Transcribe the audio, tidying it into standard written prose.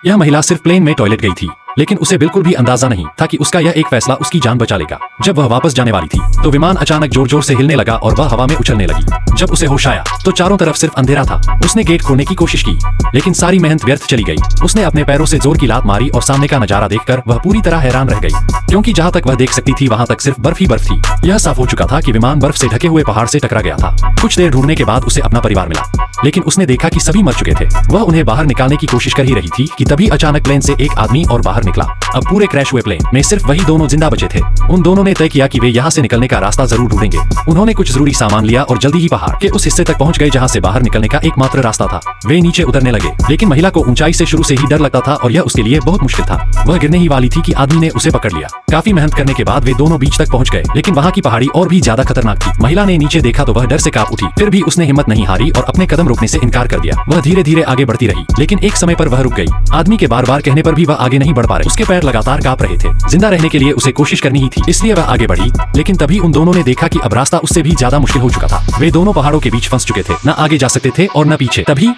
यह महिला सिर्फ प्लेन में टॉयलेट गई थी, लेकिन उसे बिल्कुल भी अंदाजा नहीं था कि उसका यह एक फैसला उसकी जान बचा लेगा। जब वह वापस जाने वाली थी तो विमान अचानक जोर जोर से हिलने लगा और वह हवा में उछलने लगी। जब उसे होश आया तो चारों तरफ सिर्फ अंधेरा था। उसने गेट खोलने की कोशिश की, लेकिन सारी मेहनत व्यर्थ चली गई। उसने अपने पैरों से जोर की लात मारी और सामने का नजारा देखकर वह पूरी तरह हैरान रह गई, क्योंकि जहाँ तक वह देख सकती थी वहाँ तक सिर्फ बर्फ ही बर्फ थी। यह साफ हो चुका था कि विमान बर्फ से ढके हुए पहाड़ से टकरा गया था। कुछ देर ढूंढने के बाद उसे अपना परिवार मिला, लेकिन उसने देखा कि सभी मर चुके थे। वह उन्हें बाहर निकालने की कोशिश कर ही रही थी कि तभी अचानक प्लेन से एक आदमी और बाहर निकला। अब पूरे क्रैश हुए प्लेन में सिर्फ वही दोनों जिंदा बचे थे। उन दोनों ने तय किया कि वे यहाँ से निकलने का रास्ता जरूर ढूंढेंगे। उन्होंने कुछ जरूरी सामान लिया और जल्दी ही पहाड़ के उस हिस्से तक पहुंच गए जहाँ से बाहर निकलने का एकमात्र रास्ता था। वे नीचे उतरने लगे, लेकिन महिला को ऊंचाई से शुरू से ही डर लगता था और यह उसके लिए बहुत मुश्किल था। वह गिरने ही वाली थी कि आदमी ने उसे पकड़ लिया। काफी मेहनत करने के बाद वे दोनों बीच तक पहुंच गए, लेकिन वहाँ की पहाड़ी और भी ज्यादा खतरनाक थी। महिला ने नीचे देखा तो वह डर से कांप उठी, फिर भी उसने हिम्मत नहीं हारी और अपने कदम रोकने से इनकार कर दिया। वह धीरे धीरे आगे बढ़ती रही, लेकिन एक समय पर वह रुक गई। आदमी के बार बार कहने पर भी वह आगे नहीं बढ़ पा रही। उसके पैर लगातार कांप रहे थे। जिंदा रहने के लिए उसे कोशिश करनी ही थी, इसलिए वह आगे बढ़ी। लेकिन तभी उन दोनों ने देखा कि अब रास्ता उससे भी ज्यादा मुश्किल हो चुका था। वे दोनों पहाड़ों के बीच फंस चुके थे, न आगे जा सकते थे और न पीछे। तभी